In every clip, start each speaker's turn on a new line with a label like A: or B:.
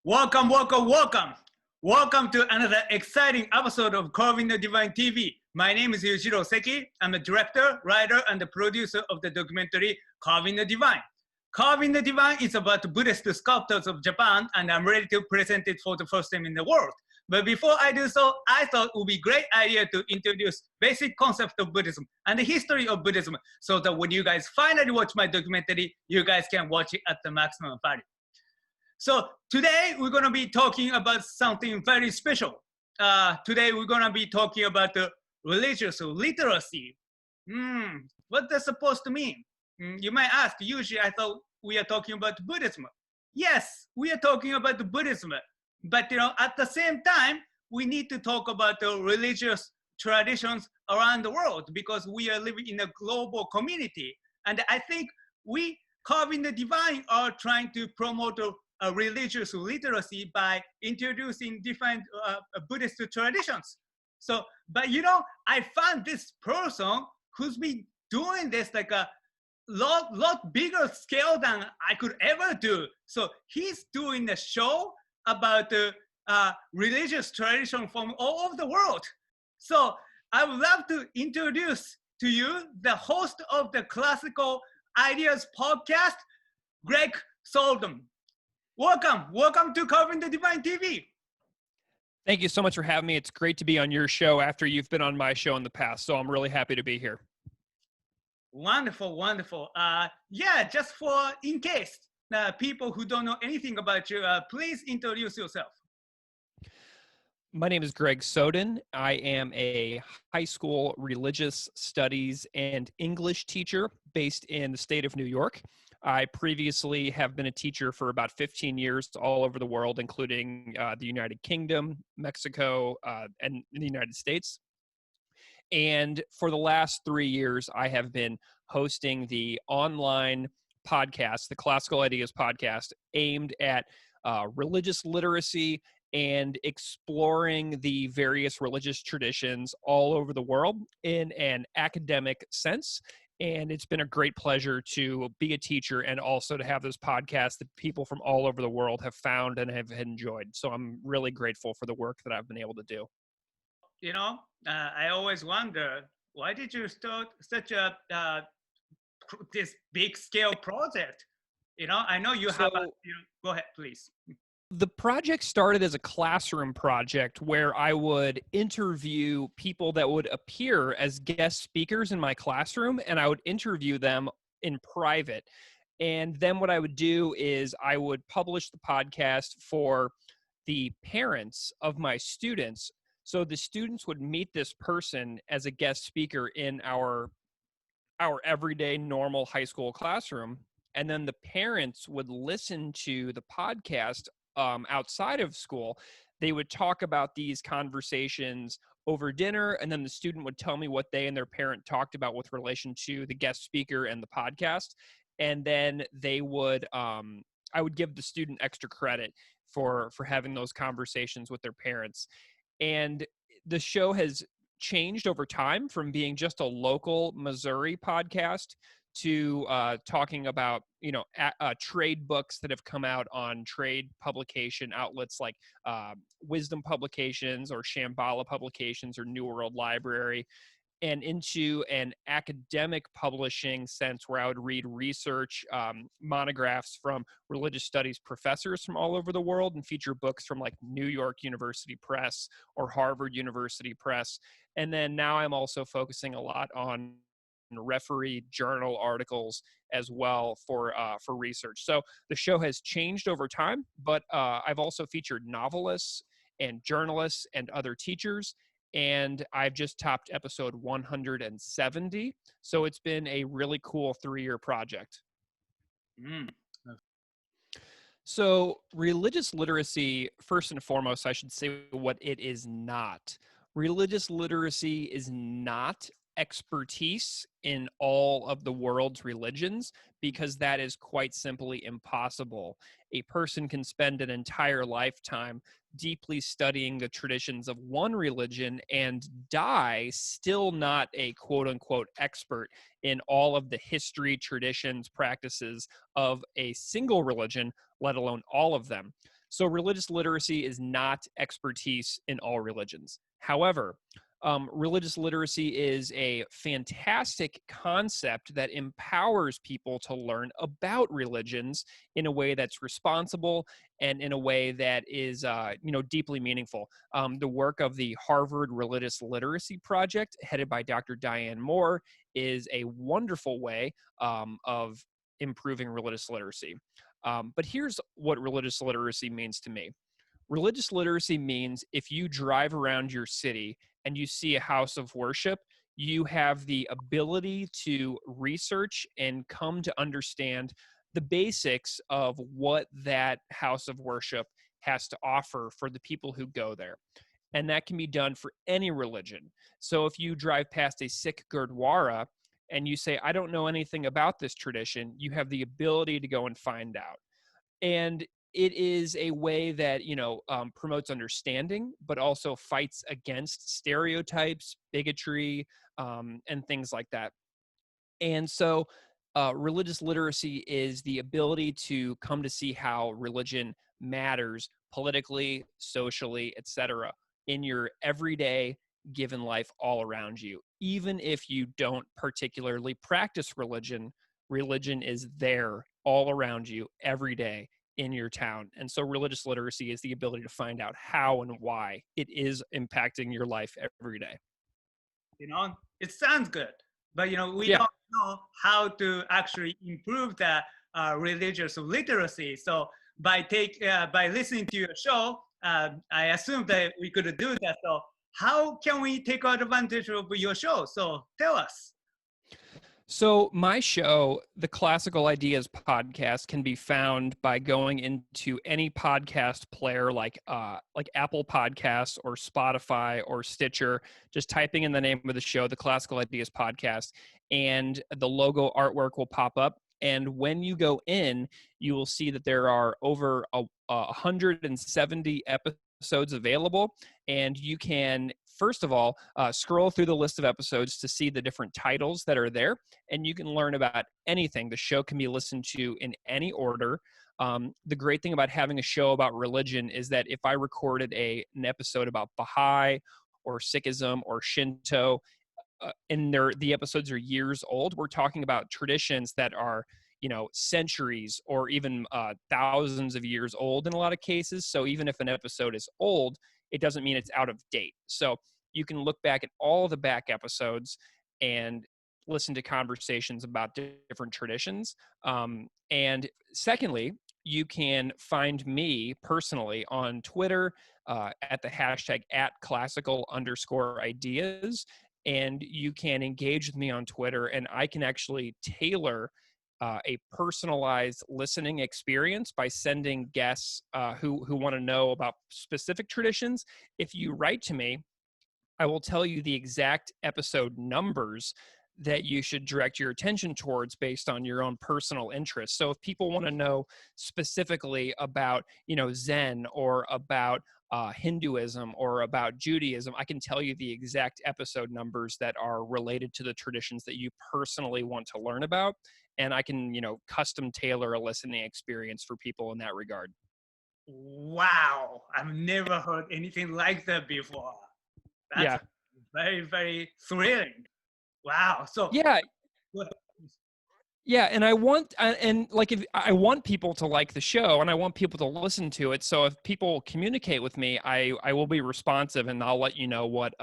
A: Welcome, welcome, welcome. Welcome to another exciting episode of Carving the Divine TV. My name is Yujiro Seki. I'm a director, writer, and the producer of the documentary Carving the Divine. Carving the Divine is about the Buddhist Sculptors of Japan, and I'm ready to present it for the first time in the world. But before I do so, I thought it would be a great idea to introduce basic concept of Buddhism and the history of Buddhism so that when you guys finally watch my documentary, you guys can watch it at the maximum value. So today we're going to be talking about something very special. Today we're going to be talking about the religious literacy. What that's supposed to mean? You might ask, usually I thought we are talking about Buddhism. Yes, we are talking about the Buddhism. But at the same time, we need to talk about the religious traditions around the world because we are living in a global community. And I think we, Carving the Divine, are trying to promote a religious literacy by introducing different Buddhist traditions. So, but I found this person who's been doing this like a lot bigger scale than I could ever do. So he's doing a show about the religious tradition from all over the world. So I would love to introduce to you the host of the Classical Ideas podcast, Greg Soden. Welcome to Carving the Divine TV.
B: Thank you so much for having me. It's great to be on your show after you've been on my show in the past. So I'm really happy to be here.
A: Wonderful. Just for in case people who don't know anything about you, please introduce yourself.
B: My name is Greg Soden. I am a high school religious studies and English teacher based in the state of New York. I previously have been a teacher for about 15 years all over the world, including the United Kingdom, Mexico, and the United States. And for the last 3 years, I have been hosting the online podcast, the Classical Ideas podcast, aimed at religious literacy and exploring the various religious traditions all over the world in an academic sense. And it's been a great pleasure to be a teacher and also to have this podcast that people from all over the world have found and have enjoyed. So I'm really grateful for the work that I've been able to do.
A: I always wonder, why did you start such a this big scale project? I know you have go ahead, please.
B: The project started as a classroom project where I would interview people that would appear as guest speakers in my classroom, and I would interview them in private. And then what I would do is I would publish the podcast for the parents of my students. So the students would meet this person as a guest speaker in our everyday normal high school classroom. And then the parents would listen to the podcast outside of school. They would talk about these conversations over dinner, and then the student would tell me what they and their parent talked about with relation to the guest speaker and the podcast. And then they would, I would give the student extra credit for having those conversations with their parents. And the show has changed over time from being just a local Missouri podcast to talking about, trade books that have come out on trade publication outlets like Wisdom Publications or Shambhala Publications or New World Library, and into an academic publishing sense where I would read research monographs from religious studies professors from all over the world and feature books from like New York University Press or Harvard University Press. And then now I'm also focusing a lot on referee journal articles as well for research. So the show has changed over time, but I've also featured novelists and journalists and other teachers, and I've just topped episode 170. So it's been a really cool 3-year project. So religious literacy, first and foremost, I should say what it is not. Religious literacy is not expertise in all of the world's religions, because that is quite simply impossible. A person can spend an entire lifetime deeply studying the traditions of one religion and die still not a quote-unquote expert in all of the history, traditions, practices of a single religion, let alone all of them. So religious literacy is not expertise in all religions. However, religious literacy is a fantastic concept that empowers people to learn about religions in a way that's responsible and in a way that is, deeply meaningful. The work of the Harvard Religious Literacy Project, headed by Dr. Diane Moore, is a wonderful way of improving religious literacy. But here's what religious literacy means to me. Religious literacy means if you drive around your city and you see a house of worship, you have the ability to research and come to understand the basics of what that house of worship has to offer for the people who go there. And that can be done for any religion. So if you drive past a Sikh Gurdwara and you say, I don't know anything about this tradition, you have the ability to go and find out. And it is a way that, promotes understanding, but also fights against stereotypes, bigotry, and things like that. And so religious literacy is the ability to come to see how religion matters politically, socially, etc., in your everyday given life all around you. Even if you don't particularly practice religion, religion is there all around you every day in your town. And so religious literacy is the ability to find out how and why it is impacting your life every day.
A: It sounds good, but we
B: Yeah.
A: don't know how to actually improve the religious literacy. So by listening to your show, I assume that we could do that. So how can we take advantage of your show? So tell us.
B: So my show, the Classical Ideas podcast, can be found by going into any podcast player like Apple Podcasts or Spotify or Stitcher, just typing in the name of the show, the Classical Ideas podcast, and the logo artwork will pop up. And when you go in, you will see that there are over 170 episodes available, and you can, first of all, scroll through the list of episodes to see the different titles that are there, and you can learn about anything. The show can be listened to in any order. The great thing about having a show about religion is that if I recorded an episode about Baha'i or Sikhism or Shinto, and the episodes are years old, we're talking about traditions that are centuries or even thousands of years old in a lot of cases. So even if an episode is old, it doesn't mean it's out of date. So you can look back at all the back episodes and listen to conversations about different traditions. And secondly, you can find me personally on Twitter at the hashtag @classical_ideas. And you can engage with me on Twitter, and I can actually tailor a personalized listening experience by sending guests who want to know about specific traditions. If you write to me, I will tell you the exact episode numbers that you should direct your attention towards based on your own personal interests. So if people want to know specifically about, Zen or about Hinduism or about Judaism, I can tell you the exact episode numbers that are related to the traditions that you personally want to learn about. And I can, custom tailor a listening experience for people in that regard.
A: Wow, I've never heard anything like that before. That's very, very thrilling. Wow. So
B: yeah.
A: What?
B: Yeah, and I want if I want people to like the show and I want people to listen to it. So if people communicate with me, I will be responsive, and I'll let you know what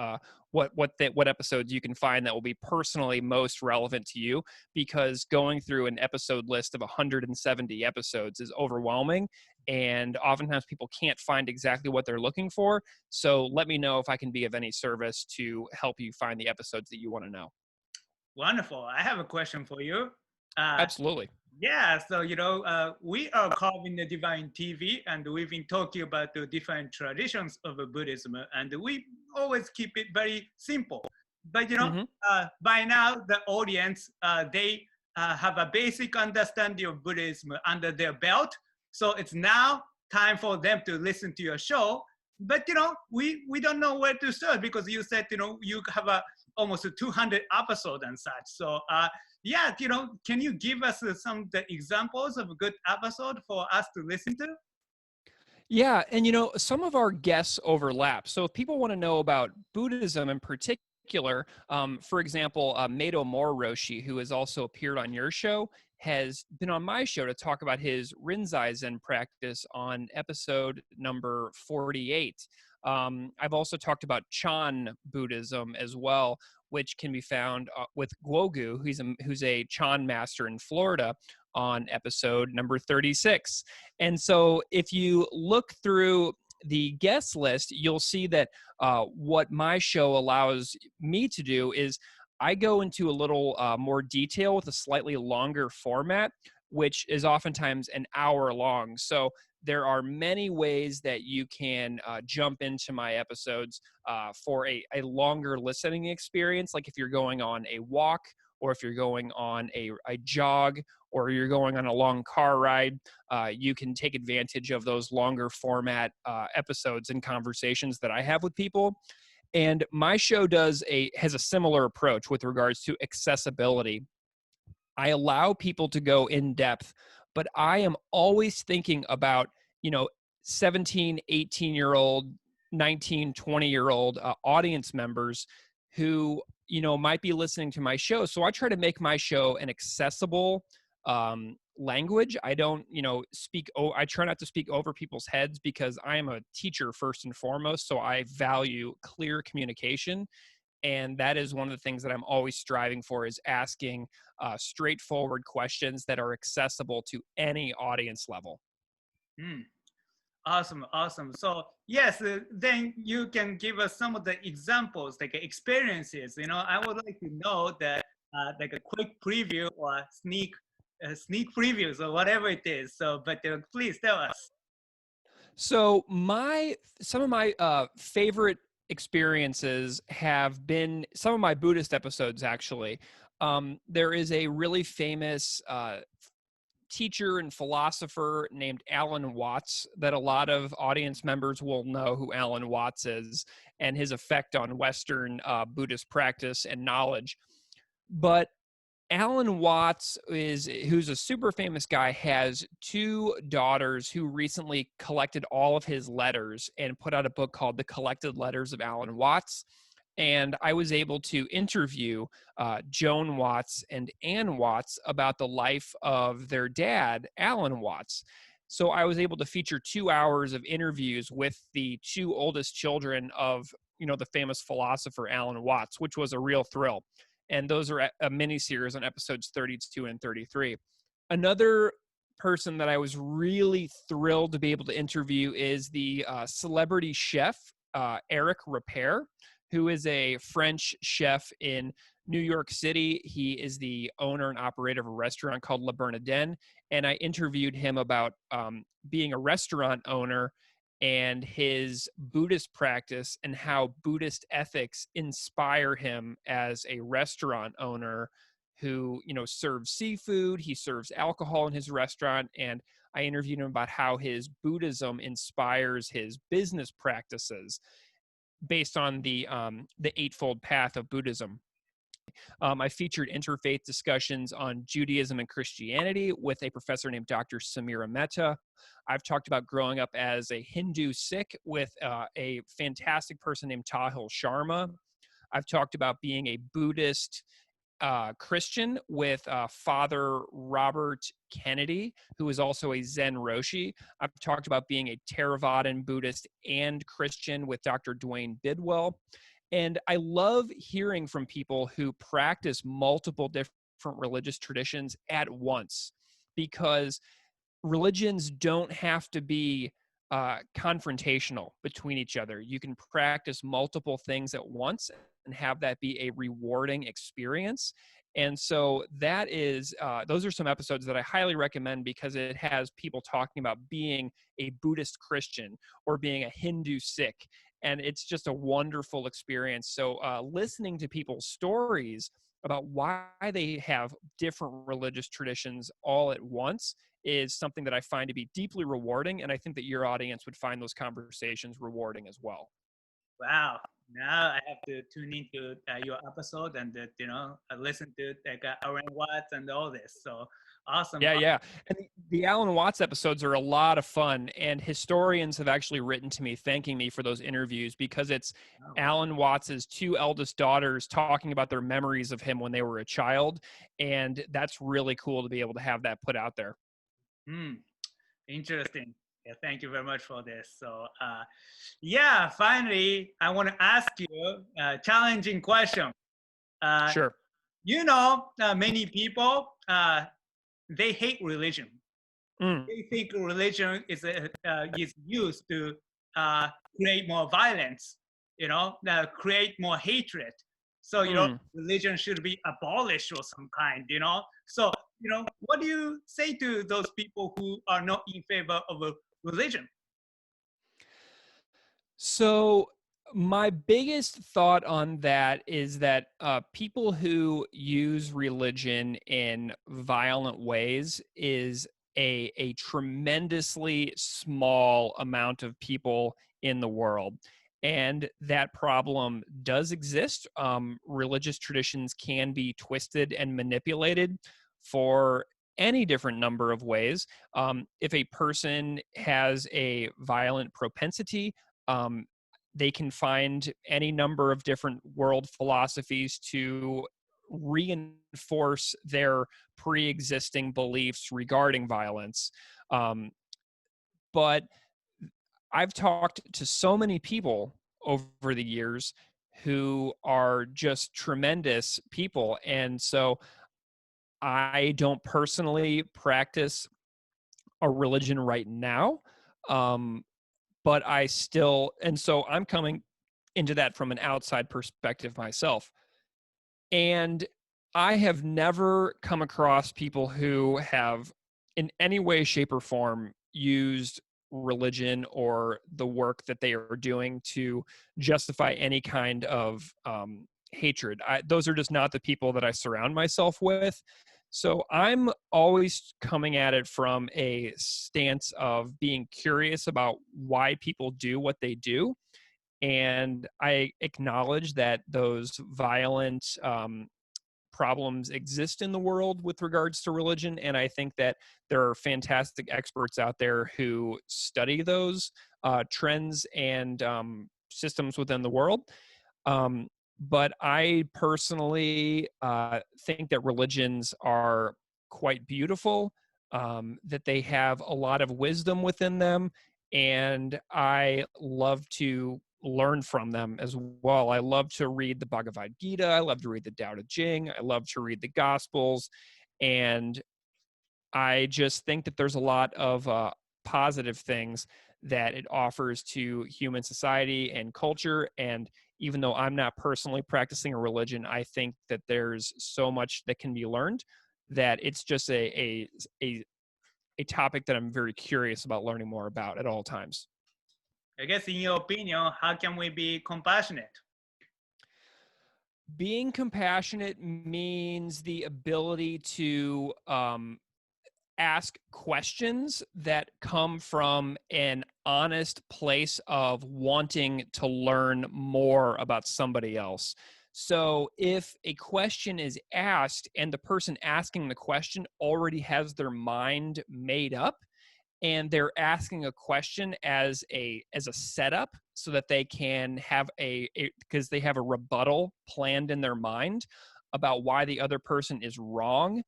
B: episodes you can find that will be personally most relevant to you, because going through an episode list of 170 episodes is overwhelming, and oftentimes people can't find exactly what they're looking for. So let me know if I can be of any service to help you find the episodes that you want to know.
A: Wonderful. I have a question for you.
B: Absolutely.
A: Yeah, so we are Carving the Divine TV, and we've been talking about the different traditions of Buddhism, and we always keep it very simple. But by now the audience they have a basic understanding of Buddhism under their belt, so it's now time for them to listen to your show. But we don't know where to start, because you said you have almost 200 episodes and such. So yeah, can you give us some of the examples of a good episode for us to listen to?
B: Yeah, and some of our guests overlap. So if people want to know about Buddhism in particular, for example, Mato Moroshi, who has also appeared on your show, has been on my show to talk about his Rinzai Zen practice on episode number 48. I've also talked about Chan Buddhism as well, which can be found with Guogu, who's a Chan master in Florida, on episode number 36. And so if you look through the guest list, you'll see that what my show allows me to do is I go into a little more detail with a slightly longer format, which is oftentimes an hour long. So there are many ways that you can jump into my episodes for a longer listening experience, like if you're going on a walk, or if you're going on a jog, or you're going on a long car ride, you can take advantage of those longer format episodes and conversations that I have with people. And my show has a similar approach with regards to accessibility. I allow people to go in depth, but I am always thinking about, 17, 18-year-old, 19, 20-year-old audience members who, might be listening to my show. So I try to make my show an accessible language. I don't, I try not to speak over people's heads because I am a teacher first and foremost. So I value clear communication. And that is one of the things that I'm always striving for, is asking straightforward questions that are accessible to any audience level.
A: Hmm. Awesome, awesome. So yes, then you can give us some of the examples, like experiences. I would like to know that, like a quick preview or sneak previews or whatever it is. So, but please tell us.
B: So some of my favorite experiences have been some of my Buddhist episodes, actually. There is a really famous teacher and philosopher named Alan Watts that a lot of audience members will know who Alan Watts is and his effect on Western Buddhist practice and knowledge. But Alan Watts who's a super famous guy, has two daughters who recently collected all of his letters and put out a book called The Collected Letters of Alan Watts. And I was able to interview Joan Watts and Ann Watts about the life of their dad, Alan Watts. So I was able to feature 2 hours of interviews with the two oldest children of, the famous philosopher Alan Watts, which was a real thrill. And those are a mini series on episodes 32 and 33. Another person that I was really thrilled to be able to interview is the celebrity chef, Eric Ripert, who is a French chef in New York City. He is the owner and operator of a restaurant called Le Bernardin. And I interviewed him about being a restaurant owner and his Buddhist practice and how Buddhist ethics inspire him as a restaurant owner who, serves seafood. He serves alcohol in his restaurant. And I interviewed him about how his Buddhism inspires his business practices based on the Eightfold Path of Buddhism. I featured interfaith discussions on Judaism and Christianity with a professor named Dr. Samira Mehta. I've talked about growing up as a Hindu Sikh with a fantastic person named Tahil Sharma. I've talked about being a Buddhist Christian with Father Robert Kennedy, who is also a Zen Roshi. I've talked about being a Theravadan Buddhist and Christian with Dr. Dwayne Bidwell. And I love hearing from people who practice multiple different religious traditions at once, because religions don't have to be confrontational between each other. You can practice multiple things at once and have that be a rewarding experience. And so that is, those are some episodes that I highly recommend, because it has people talking about being a Buddhist Christian or being a Hindu Sikh. And it's just a wonderful experience. So listening to people's stories about why they have different religious traditions all at once is something that I find to be deeply rewarding. And I think that your audience would find those conversations rewarding as well.
A: Wow. Now I have to tune into your episode and listen to like Aaron Watts and all this. So Awesome.
B: Yeah, yeah. And the Alan Watts episodes are a lot of fun, and historians have actually written to me thanking me for those interviews because it's
A: Wow.
B: Alan Watts's two eldest daughters talking about their memories of him when they were a child, and that's really cool to be able to have that put out there.
A: Interesting. Yeah, thank you very much for this. So, yeah, finally, I want to ask you a challenging question. Uh,
B: Sure.
A: Many people, they hate religion.
B: Mm,
A: They think religion is used to uh, create more violence, create more hatred. So,
B: mm.
A: religion should be abolished or some kind. So, what do you say to those people who are not in favor of a religion?
B: So my biggest thought on that is that people who use religion in violent ways is a tremendously small amount of people in the world. And that problem does exist. Religious traditions can be twisted and manipulated for any different number of ways. If a person has a violent propensity, um, they can find any number of different world philosophies to reinforce their pre-existing beliefs regarding violence. Um, but I've talked to so many people over the years who are just tremendous people. And so I don't personally practice a religion right now. Um, but I still, and so I'm coming into that from an outside perspective myself. And I have never come across people who have, in any way, shape, or form, used religion or the work that they are doing to justify any kind of hatred. Those are just not the people that I surround myself with. So I'm always coming at it from a stance of being curious about why people do what they do. And I acknowledge that those violent problems exist in the world with regards to religion. And I think that there are fantastic experts out there who study those trends and systems within the world. Um, but I personally think that religions are quite beautiful, that they have a lot of wisdom within them, and I love to learn from them as well. I love to read the Bhagavad Gita. I love to read the Tao Te Ching. I love to read the Gospels. And I just think that there's a lot of positive things that it offers to human society and culture. And even though I'm not personally practicing a religion, I think that there's so much that can be learned that it's just a topic that I'm very curious about learning more about at all times.
A: I guess, in your opinion, how can we be compassionate?
B: Being compassionate means the ability to ask questions that come from an honest place of wanting to learn more about somebody else. So if a question is asked and the person asking the question already has their mind made up, and they're asking a question as a setup so that they can have because they have a rebuttal planned in their mind about why the other person is wrong,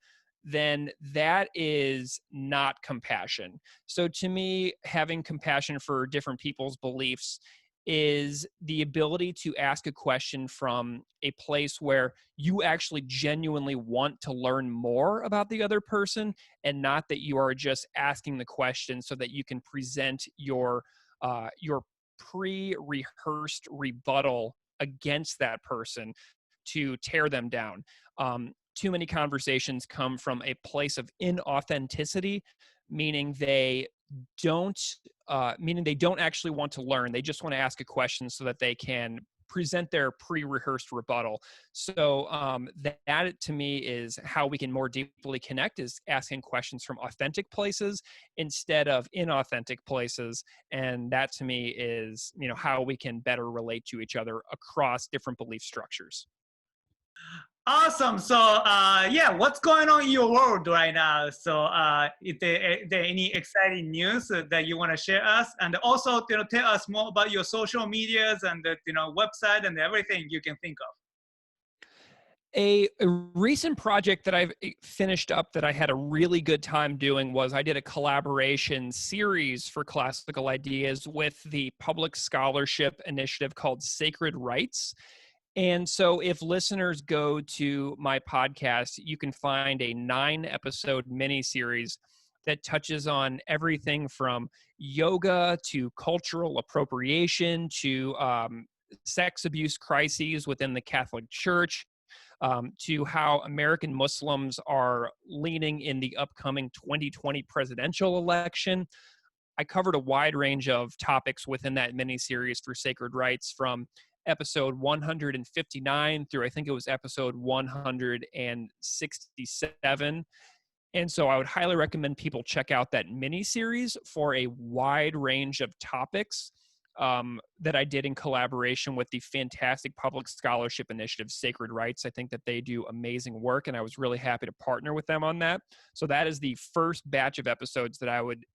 B: then that is not compassion. So to me, having compassion for different people's beliefs is the ability to ask a question from a place where you actually genuinely want to learn more about the other person, and not that you are just asking the question so that you can present your pre-rehearsed rebuttal against that person to tear them down. Too many conversations come from a place of inauthenticity, meaning they don't meaning they don't actually want to learn. They just want to ask a question so that they can present their pre-rehearsed rebuttal. So that to me is how we can more deeply connect, is asking questions from authentic places instead of inauthentic places. And that to me is, how we can better relate to each other across different belief structures.
A: Awesome. So, yeah, what's going on in your world right now? So, is there any exciting news that you want to share us? And also, tell us more about your social medias and website and everything you can think of.
B: A recent project that I've finished up that I had a really good time doing was I did a collaboration series for classical ideas with the public scholarship initiative called Sacred Rights. And so if listeners go to my podcast, you can find a 9-episode mini-series that touches on everything from yoga to cultural appropriation to sex abuse crises within the Catholic Church, to how American Muslims are leaning in the upcoming 2020 presidential election. I covered a wide range of topics within that mini-series for Sacred Rights, from episode 159 through I think it was episode 167. And so I would highly recommend people check out that mini-series for a wide range of topics that I did in collaboration with the fantastic public scholarship initiative, Sacred Rights. I think that they do amazing work, and I was really happy to partner with them on that. So that is the first batch of episodes that I would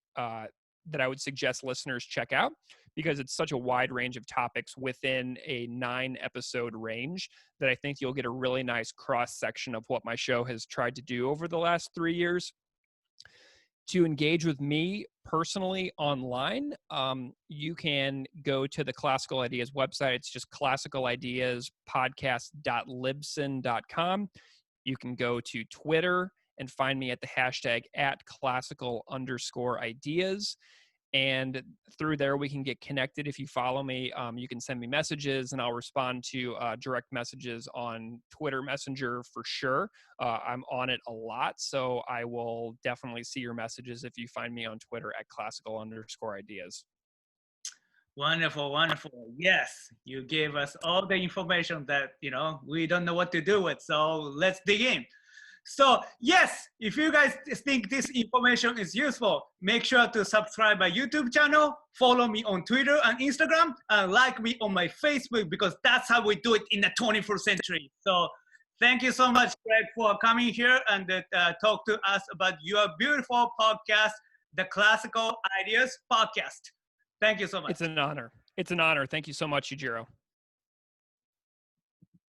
B: suggest listeners check out, because it's such a wide range of topics within a 9-episode range that I think you'll get a really nice cross section of what my show has tried to do over the last 3 years. To engage with me personally online, you can go to the Classical Ideas website. It's just classicalideaspodcast.libsyn.com. You can go to Twitter and find me at the hashtag @classical_ideas. And through there, we can get connected. If you follow me, you can send me messages, and I'll respond to direct messages on Twitter Messenger for sure. I'm on it a lot, so I will definitely see your messages if you find me on Twitter at @classical_ideas.
A: Wonderful, wonderful. Yes, you gave us all the information that we don't know what to do with. So let's dig in. So yes, if you guys think this information is useful, make sure to subscribe my YouTube channel, follow me on Twitter and Instagram, and like me on my Facebook, because that's how we do it in the 21st century. So thank you so much, Greg, for coming here and talk to us about your beautiful podcast, the Classical Ideas Podcast. Thank you so much.
B: It's an honor. It's an honor. Thank you so much, Yujiro.